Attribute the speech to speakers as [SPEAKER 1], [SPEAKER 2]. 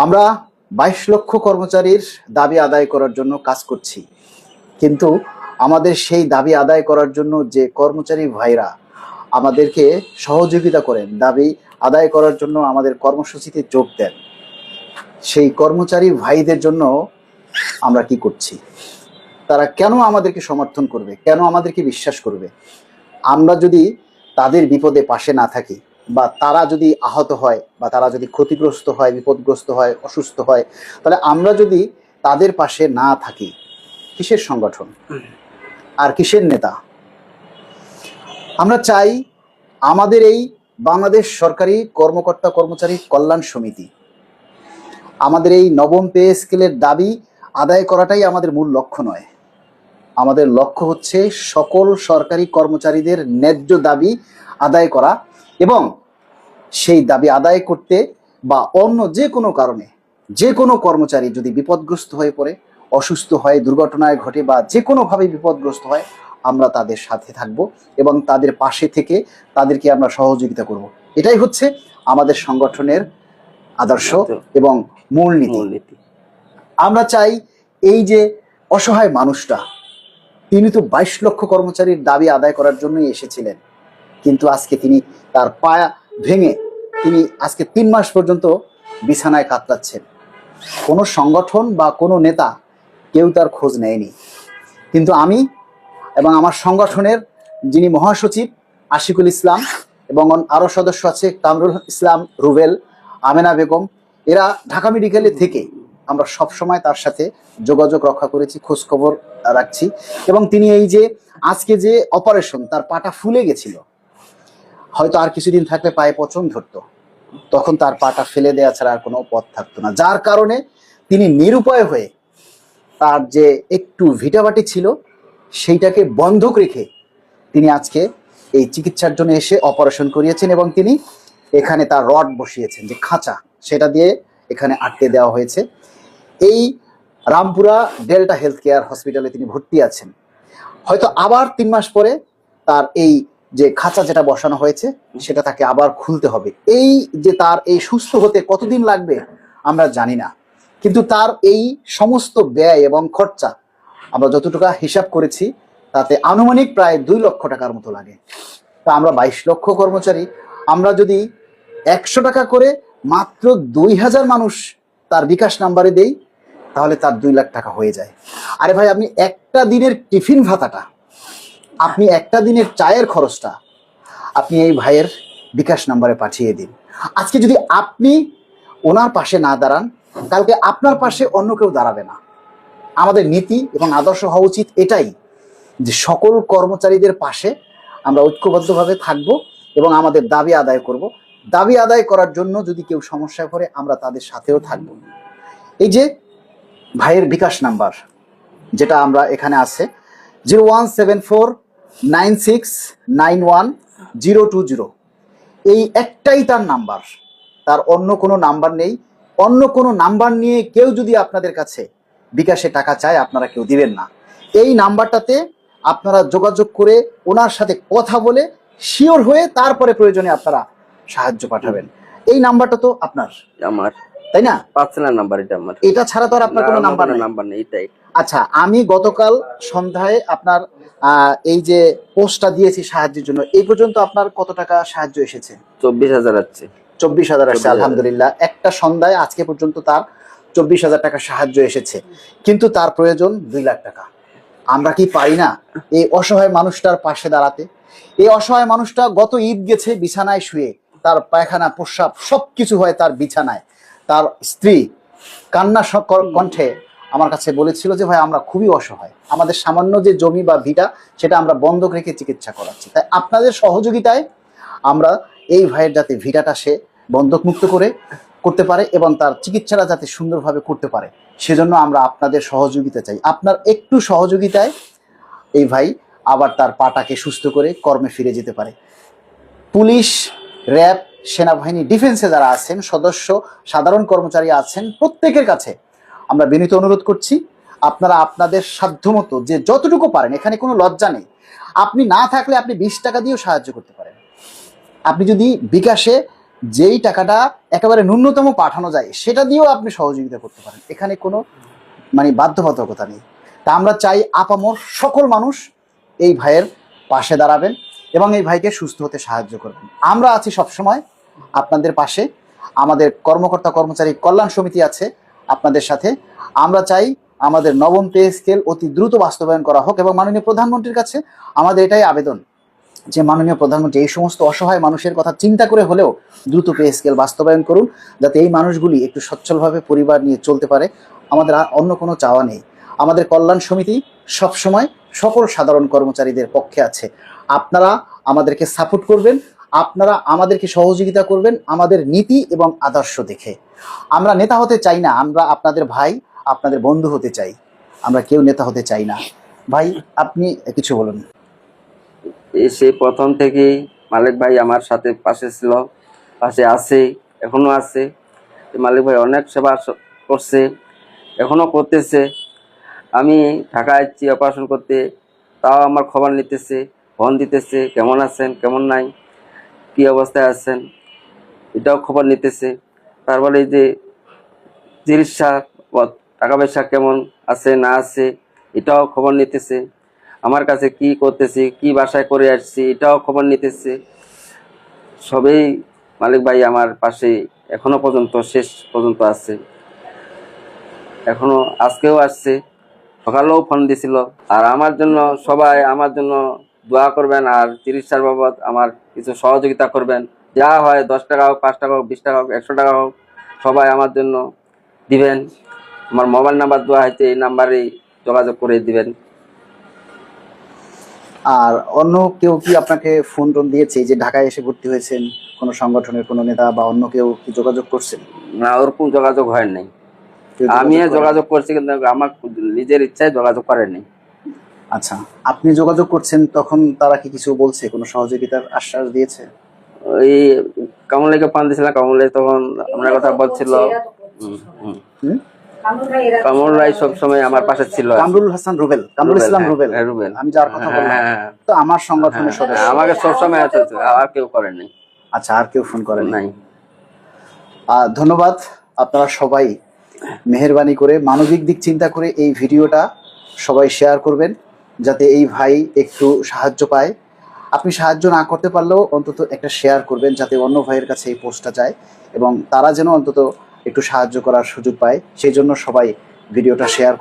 [SPEAKER 1] আমরা 22 লক্ষ কর্মচারীর দাবি আদায় করার জন্য কাজ করছি, কিন্তু আমাদের সেই দাবি আদায় করার জন্য যে কর্মচারী ভাইরা আমাদেরকে সহযোগিতা করেন, দাবি আদায় করার জন্য আমাদের কর্মসূচিতে যোগ দেন, সেই কর্মচারী ভাইদের জন্য আমরা কি করছি? তারা কেন আমাদেরকে সমর্থন করবে, কেন আমাদেরকে বিশ্বাস করবে? আমরা যদি তাদের বিপদে পাশে না থাকি, বা তারা যদি আহত হয়, বা তারা যদি ক্ষতিগ্রস্ত হয়, বিপদগ্রস্ত হয়, অসুস্থ হয়, তাহলে আমরা যদি তাদের পাশে না থাকি, কিসের সংগঠন আর কিসের নেতা? আমরা চাই আমাদের এই বাংলাদেশ সরকারি কর্মকর্তা কর্মচারী কল্যাণ সমিতি, আমাদের এই নবম পে স্কেলের দাবি আদায় করাটাই আমাদের মূল লক্ষ্য নয়। আমাদের লক্ষ্য হচ্ছে সকল সরকারি কর্মচারীদের ন্যায্য দাবি আদায় করা, এবং সেই দাবি আদায় করতে বা অন্য যে কোনো কারণে যে কোনো কর্মচারী যদি বিপদগ্রস্ত হয়ে পড়ে, অসুস্থ হয়, দুর্ঘটনায় ঘটে, বা যে কোনোভাবে বিপদগ্রস্ত হয়, আমরা তাদের সাথে থাকব এবং তাদের পাশে থেকে তাদেরকে আমরা সহযোগিতা করব। এটাই হচ্ছে আমাদের সংগঠনের আদর্শ এবং মূলনীতি। আমরা চাই এই যে অসহায় মানুষটা, তিনি তো 22 লক্ষ কর্মচারীর দাবি আদায় করার জন্যই এসেছিলেন, কিন্তু আজকে তিনি তার পায়া ভেঙে তিনি আজকে 3 মাস পর্যন্ত বিছানায় কাতরাচ্ছেন। কোনো সংগঠন বা কোনো নেতা কেউ তার খোঁজ নেয়নি, কিন্তু আমি এবং আমার সংগঠনের যিনি মহাসচিব আশিকুল ইসলাম এবং আরও সদস্য আছে কামরুল ইসলাম, রুবেল, আমেনা বেগম, এরা ঢাকা মেডিকেলে থেকে আমরা সবসময় তার সাথে যোগাযোগ রক্ষা করেছি, খোঁজ খবর রাখছি। এবং তিনি এই যে আজকে যে অপারেশন, তার পাটা ফুলে গেছিল, হয়তো আর কিছুদিন থাকলে পায়ে পচন ধরতো, তখন তার পাটা ফেলে দেওয়া ছাড়া আর কোনো পথ থাকতো না, যার কারণে তিনি নিরুপায় হয়ে তার যে একটু ভিটাবাটি ছিল সেইটাকে বন্ধক রেখে তিনি আজকে এই চিকিৎসার জন্য এসে অপারেশন করিয়েছেন, এবং তিনি এখানে তার রড বসিয়েছেন, যে খাঁচা, সেটা দিয়ে এখানে আটকে দেওয়া হয়েছে। এই রামপুরা ডেল্টা হেলথ কেয়ার হসপিটালে তিনি ভর্তি আছেন। হয়তো আবার 3 মাস পরে তার এই যে খাঁচা যেটা বসানো হয়েছে সেটা তাকে আবার খুলতে হবে। এই যে তার এই সুস্থ হতে কতদিন লাগবে আমরা জানি না, কিন্তু তার এই সমস্ত ব্যয় এবং খরচা আমরা যতটুকু হিসাব করেছি তাতে আনুমানিক প্রায় 2 লক্ষ টাকার মতো লাগে। তা আমরা 22 লক্ষ কর্মচারী, আমরা যদি 100 টাকা করে মাত্র 2000 মানুষ তার বিকাশ নাম্বারে দেই, তাহলে তার 2 লাখ টাকা হয়ে যায়। আরে ভাই, আপনি একটা দিনের টিফিন ভাতাটা, আপনি একটা দিনের চায়ের খরচটা আপনি এই ভাইয়ের বিকাশ নাম্বারে পাঠিয়ে দিন। আজকে যদি আপনি ওনার পাশে না দাঁড়ান, কালকে আপনার পাশে অন্য কেউ দাঁড়াবে না। আমাদের নীতি এবং আদর্শ হওয়া উচিত এটাই, যে সকল কর্মচারীদের পাশে আমরা ঐক্যবদ্ধভাবে থাকব এবং আমাদের দাবি আদায় করব। দাবি আদায় করার জন্য যদি কেউ সমস্যায় পড়ে, আমরা তাদের সাথেও থাকব। এই যে ভাইয়ের বিকাশ নাম্বার যেটা আমরা এখানে আছে 017496910020, এই একটাই তার নাম্বার, তার অন্য কোনো নাম্বার নেই। অন্য কোনো নাম্বার নিয়ে কেউ যদি আপনাদের কাছে বিকাশে টাকা চায়, আপনারা কেউ দিবেন না। এই নাম্বারটাতে আপনারা যোগাযোগ করে ওনার সাথে কথা বলে শিওর হয়ে তারপরে প্রয়োজনে আপনারা সাহায্য পাঠাবেন। এই নাম্বারটা তো আপনার,
[SPEAKER 2] আমার,
[SPEAKER 1] তাই না?
[SPEAKER 2] পার্সোনাল নাম্বার এটা আমার।
[SPEAKER 1] এটা ছাড়া তো আর আপনার কোনো নাম্বার
[SPEAKER 2] নেই, এটাই।
[SPEAKER 1] আচ্ছা, আমি গতকাল সন্ধ্যায় আপনার এই যে পোস্টটা দিয়েছি সাহায্যের জন্য, এই পর্যন্ত আপনার কত টাকা সাহায্য এসেছে?
[SPEAKER 2] 24,000 আসছে।
[SPEAKER 1] 24,000 আসছে, আলহামদুলিল্লাহ। একটা সন্ধ্যায় আজকে পর্যন্ত তার 24,000 টাকা সাহায্য এসেছে, কিন্তু তার প্রয়োজন 2 লাখ টাকা। আমরা কি পারি না এই অসহায় মানুষটার পাশে দাঁড়াতে? এই অসহায় মানুষটা গত ঈদ গেছে বিছানায় শুয়ে, তার পায়খানা প্রস্রাব সবকিছু হয় তার বিছানায়। তার স্ত্রী কান্না কণ্ঠে আমার কাছে বলেছিল যে ভাই, আমরা খুবই অসহায়, আমাদের সামান্য যে জমি বা ভিটা সেটা আমরা বন্ধক রেখে চিকিৎসা করাচ্ছি, তাই আপনাদের সহযোগিতায় আমরা এই ভাইয়ের যাতে ভিটাটা সে বন্ধক মুক্ত করতে পারে এবং তার চিকিৎসাটা যাতে সুন্দরভাবে করতে পারে, সেজন্য আমরা আপনাদের সহযোগিতা চাই। আপনার একটু সহযোগিতায় এই ভাই আবার তার পাটাকে সুস্থ করে কর্মে ফিরে যেতে পারে। পুলিশ, র্যাব, সেনাবাহিনী, ডিফেন্সে যারা আছেন সদস্য, সাধারণ কর্মচারী আছেন, প্রত্যেকের কাছে আমরা বিনীত অনুরোধ করছি, আপনারা আপনাদের সাধ্যমতো যে যতটুকু পারেন, এখানে কোনো লজ্জা নেই। আপনি না থাকলে আপনি 20 টাকা দিয়েও সাহায্য করতে পারেন। আপনি যদি বিকাশে যেই টাকাটা একেবারে ন্যূনতম পাঠানো যায় সেটা দিয়েও আপনি সহযোগিতা করতে পারেন, এখানে কোনো মানে বাধ্যবাধকতা নেই। তা আমরা চাই আপামর সকল মানুষ এই ভাইয়ের পাশে দাঁড়াবেন এবং এই ভাইকে সুস্থ হতে সাহায্য করবেন। আমরা আছি সবসময় আপনাদের পাশে, আমাদের কর্মকর্তা কর্মচারী কল্যাণ সমিতি আছে আপনাদের সাথে। আমরা চাই আমাদের নবম পে স্কেল অতি দ্রুত বাস্তবায়ন করা হোক এবং মাননীয় প্রধানমন্ত্রীর কাছে আমাদের এটাই আবেদন যে মাননীয় প্রধানমন্ত্রী এই সমস্ত অসহায় মানুষের কথা চিন্তা করে হলেও দ্রুত পে স্কেল বাস্তবায়ন করুন, যাতে এই মানুষগুলি একটু সচ্ছলভাবে পরিবার নিয়ে চলতে পারে। আমাদের আর অন্য কোনো চাওয়া নেই। আমাদের কল্যাণ সমিতি সবসময় সকল সাধারণ কর্মচারীদের পক্ষে আছে। আপনারা আমাদেরকে সাপোর্ট করবেন, আপনারা আমাদেরকে সহযোগিতা করবেন আমাদের নীতি এবং আদর্শ দেখে। আমরা নেতা হতে চাই না, আমরা আপনাদের ভাই, আপনাদের বন্ধু হতে চাই, আমরা কেউ নেতা হতে চাই না। ভাই আপনি কিছু বলুন।
[SPEAKER 2] সেই প্রথম থেকেই মালিক ভাই আমার সাথে পাশে ছিল, পাশে আছে, এখনো আছে। মালিক ভাই অনেক সেবা করছে, এখনো করতেছে। আমি ঢাকায় যাচ্ছি অপারেশন করতে, তাও আমার খবর নিতেছে, ফোন দিতেছে, কেমন আছেন কেমন নাই, কি অবস্থায় আছেন, এটাও খবর নিতেছে। তারপরে এই যে চিকিৎসা টাকা পয়সা কেমন আছে না আছে এটাও খবর নিতেছে। আমার কাছে কি করতেছি, কি বাসায় করে আসছি এটাও খবর নিতেছে। সবেই মালিক ভাই আমার পাশে এখনো পর্যন্ত, শেষ পর্যন্ত আছে। এখনো আজকেও আসছে, সকালেও ফোন দিছিল। আর আমার জন্য সবাই আমার জন্য দোয়া করবেন, আর চিকিৎসার বাবদ আমার কিছু সহযোগিতা করবেন। যা হয় 10 টাকা হোক, 5 টাকা হোক, 20 টাকা হোক, 100 টাকা হোক, সবাই আমার জন্য দিবেন। আমার মোবাইল নাম্বার দেওয়া হয়েছে, এই নাম্বারেই যোগাযোগ করে দিবেন।
[SPEAKER 1] আর অন্য কেউ কি আপনাকে ফোন টোন দিয়েছে যে ঢাকায় এসে ভর্তি হয়েছেন, কোনো সংগঠনের কোনো নেতা বা অন্য কেউ কি যোগাযোগ করছেন?
[SPEAKER 2] না, ওরকম যোগাযোগ হয় নাই।
[SPEAKER 1] কেউ
[SPEAKER 2] আমি
[SPEAKER 1] করেনি?
[SPEAKER 2] যোগাযোগ করছি, কিন্তু আমার নিজের ইচ্ছায় যোগাযোগ করেনি।
[SPEAKER 1] আচ্ছা, আপনি যোগাযোগ করছেন তখন তারা কি কিছু বলছে, কোনো সহযোগিতার আশ্বাস দিয়েছে?
[SPEAKER 2] ওই কামলাইকে পান দিয়েছিলাম, কামলাই তখন আপনার কথা বলছিল।
[SPEAKER 1] হুম?
[SPEAKER 2] কামরুল রায় সবসময় আমার পাশে ছিল।
[SPEAKER 1] কামরুল হাসান রুবেল, কামরুল ইসলাম রুবেল,
[SPEAKER 2] হ্যাঁ, রুবেল।
[SPEAKER 1] আমি যার কথা বললাম,
[SPEAKER 2] হ্যাঁ,
[SPEAKER 1] তো আমার সংগঠনের সদস্য।
[SPEAKER 2] আমাকে সবসময় আছে, আর কেউ করেনি।
[SPEAKER 1] আচ্ছা, আর কেউ ফোন করেন
[SPEAKER 2] নাই।
[SPEAKER 1] ধন্যবাদ। আপনারা সবাই মেহেরবানি করে মানবিক দিক চিন্তা করে এই ভিডিওটা সবাই শেয়ার করবেন, যাতে এই ভাই একটু সাহায্য পায়। আপনি সাহায্য না করতে পারলেও অন্তত একটা শেয়ার করবেন, যাতে অন্য ভাইয়ের কাছে এই পোস্টটা যায় এবং তারা যেন অন্তত একটু সাহায্য করার সুযোগ পায়। সেই জন্য সবাই ভিডিওটা শেয়ার করবেন।